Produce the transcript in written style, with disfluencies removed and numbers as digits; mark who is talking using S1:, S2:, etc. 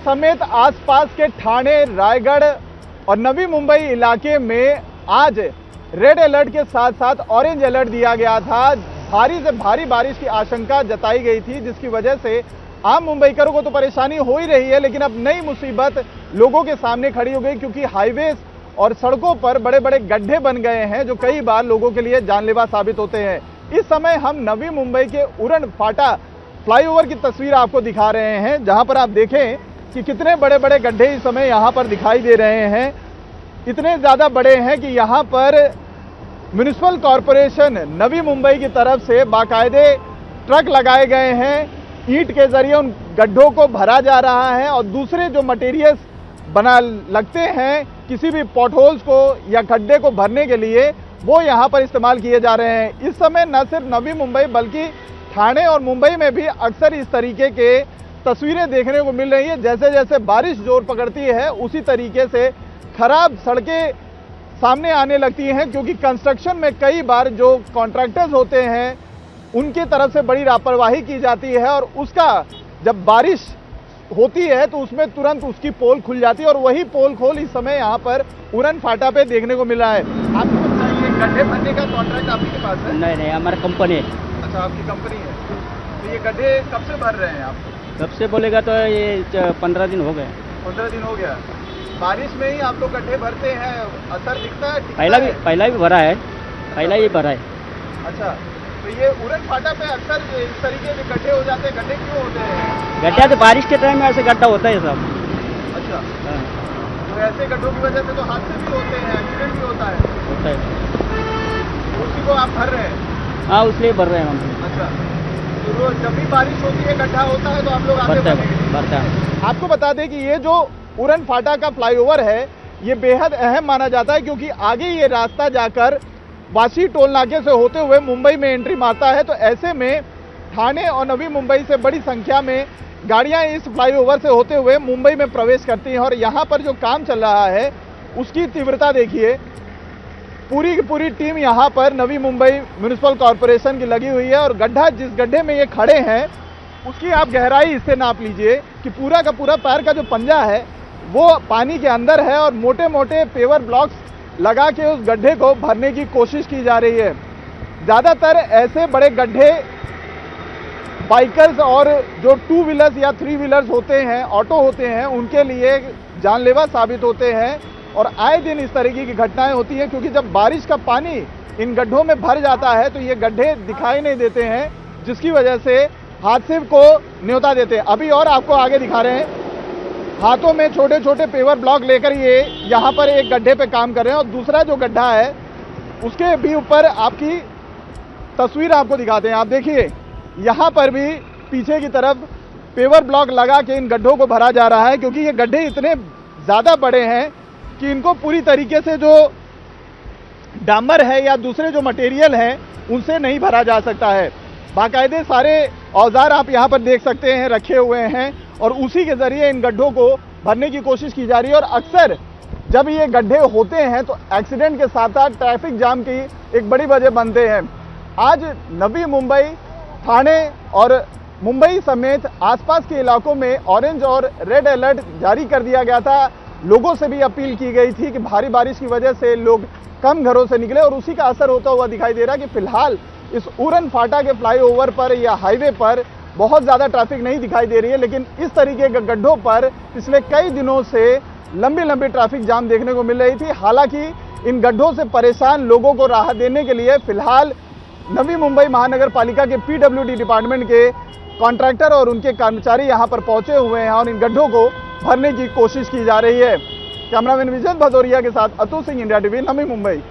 S1: समेत आसपास के ठाणे, रायगढ़ और नवी मुंबई इलाके में आज रेड अलर्ट के साथ साथ ऑरेंज अलर्ट दिया गया था। भारी से भारी बारिश की आशंका जताई गई थी, जिसकी वजह से आम मुंबईकरों को तो परेशानी हो ही रही है, लेकिन अब नई मुसीबत लोगों के सामने खड़ी हो गई, क्योंकि हाईवे और सड़कों पर बड़े बड़े गड्ढे बन गए हैं जो कई बार लोगों के लिए जानलेवा साबित होते हैं। इस समय हम नवी मुंबई के उरण फाटा फ्लाईओवर की तस्वीर आपको दिखा रहे हैं, जहां पर आप देखें कि कितने बड़े बड़े गड्ढे इस समय यहां पर दिखाई दे रहे हैं। इतने ज्यादा बड़े हैं कि यहां पर म्युनिसिपल कॉरपोरेशन नवी मुंबई की तरफ से बाकायदे ट्रक लगाए गए हैं, ईंट के जरिए उन गड्ढों को भरा जा रहा है और दूसरे जो मटेरियल्स बना लगते हैं किसी भी पॉटहोल्स को या गड्ढे को भरने के लिए, वो यहां पर इस्तेमाल किए जा रहे हैं। इस समय न सिर्फ नवी मुंबई बल्कि ठाणे और मुंबई में भी अक्सर इस तरीके के तस्वीरें देखने को मिल रही है। जैसे जैसे बारिश जोर पकड़ती है उसी तरीके से खराब सड़कें सामने आने लगती हैं, क्योंकि कंस्ट्रक्शन में कई बार जो कॉन्ट्रैक्टर्स होते हैं उनकी तरफ से बड़ी लापरवाही की जाती है और उसका जब बारिश होती है तो उसमें तुरंत उसकी पोल खुल जाती है और वही पोल खोल इस समय यहाँ पर उरण फाटा पे देखने को मिल रहा है। आपको बताइए, गड्ढे भरने का कॉन्ट्रैक्ट आपके पास है?
S2: नहीं, हमारा कंपनी है।
S1: अच्छा, आपकी कंपनी है। तो ये गड्ढे कब से भर रहे हैं आप?
S2: कब से बोलेगा तो ये 15 दिन हो गए।
S1: 15 दिन हो गया। बारिश में ही आप लोग गड्ढे भरते हैं, असर दिखता है?
S2: पहला भी भरा है, पहला ही भरा है।
S1: अच्छा, तो ये उरण फाटा पे अक्सर इस तरीके के गड्ढे हो जाते हैं। गड्ढे क्यों होते हैं?
S2: गड्ढा तो बारिश के टाइम में ऐसे गड्ढा होता है सब।
S1: अच्छा,
S2: हाँ।
S1: तो ऐसे गड्ढों की वजह से तो हादसे भी होते हैं, एक्सीडेंट भी होता है। उसी को आप भर रहे हैं?
S2: हाँ, उसलिए भर रहे हैं हम।
S1: अच्छा, तो रोज जब भी बारिश होती है, गड्ढा होता है तो आप लोग आते
S2: भरता है।
S1: आपको बता दें कि ये जो उरण फाटा का फ्लाईओवर है ये बेहद अहम माना जाता है, क्योंकि आगे ये रास्ता जाकर वाशी टोल नाके से होते हुए मुंबई में एंट्री मारता है। तो ऐसे में ठाणे और नवी मुंबई से बड़ी संख्या में गाड़ियां इस फ्लाईओवर से होते हुए मुंबई में प्रवेश करती हैं और यहाँ पर जो काम चल रहा है उसकी तीव्रता देखिए। पूरी की पूरी टीम यहाँ पर नवी मुंबई म्युनिसिपल कॉरपोरेशन की लगी हुई है और गड्ढा जिस गड्ढे में ये खड़े हैं उसकी आप गहराई इससे नाप लीजिए कि पूरा का पूरा पैर का जो पंजा है वो पानी के अंदर है और मोटे मोटे पेवर ब्लॉक्स लगा के उस गड्ढे को भरने की कोशिश की जा रही है। ज़्यादातर ऐसे बड़े गड्ढे बाइकर्स और जो 2 व्हीलर्स या 3 व्हीलर्स होते हैं, ऑटो होते हैं, उनके लिए जानलेवा साबित होते हैं और आए दिन इस तरीके की घटनाएं होती हैं, क्योंकि जब बारिश का पानी इन गड्ढों में भर जाता है तो ये गड्ढे दिखाई नहीं देते हैं, जिसकी वजह से हादसे को न्योता देते हैं। अभी और आपको आगे दिखा रहे हैं, हाथों में छोटे छोटे पेवर ब्लॉक लेकर ये यहाँ पर एक गड्ढे पे काम कर रहे हैं और दूसरा जो गड्ढा है उसके भी ऊपर आपकी तस्वीर आपको दिखाते हैं। आप देखिए, यहाँ पर भी पीछे की तरफ पेवर ब्लॉक लगा के इन गड्ढों को भरा जा रहा है, क्योंकि ये गड्ढे इतने ज़्यादा बड़े हैं कि इनको पूरी तरीके से जो डामर है या दूसरे जो मटेरियल हैं उनसे नहीं भरा जा सकता है। बाकायदे सारे औजार आप यहाँ पर देख सकते हैं रखे हुए हैं और उसी के ज़रिए इन गड्ढों को भरने की कोशिश की जा रही है। और अक्सर जब ये गड्ढे होते हैं तो एक्सीडेंट के साथ साथ ट्रैफिक जाम की एक बड़ी वजह बनते हैं। आज नवी मुंबई, ठाणे और मुंबई समेत आसपास के इलाकों में ऑरेंज और रेड अलर्ट जारी कर दिया गया था। लोगों से भी अपील की गई थी कि भारी बारिश की वजह से लोग कम घरों से निकले और उसी का असर होता हुआ दिखाई दे रहा है कि फिलहाल इस उरण फाटा के फ्लाईओवर पर या हाईवे पर बहुत ज़्यादा ट्रैफिक नहीं दिखाई दे रही है, लेकिन इस तरीके के गड्ढों पर पिछले कई दिनों से लंबी ट्रैफिक जाम देखने को मिल रही थी। हालांकि इन गड्ढों से परेशान लोगों को राहत देने के लिए फिलहाल नवी मुंबई महानगर पालिका के PWD डिपार्टमेंट के कॉन्ट्रैक्टर और उनके कर्मचारी यहाँ पर पहुंचे हुए हैं और इन गड्ढों को भरने की कोशिश की जा रही है। कैमरामैन विजय भदौरिया के साथ अतुल सिंह, इंडिया टीवी, नवी मुंबई।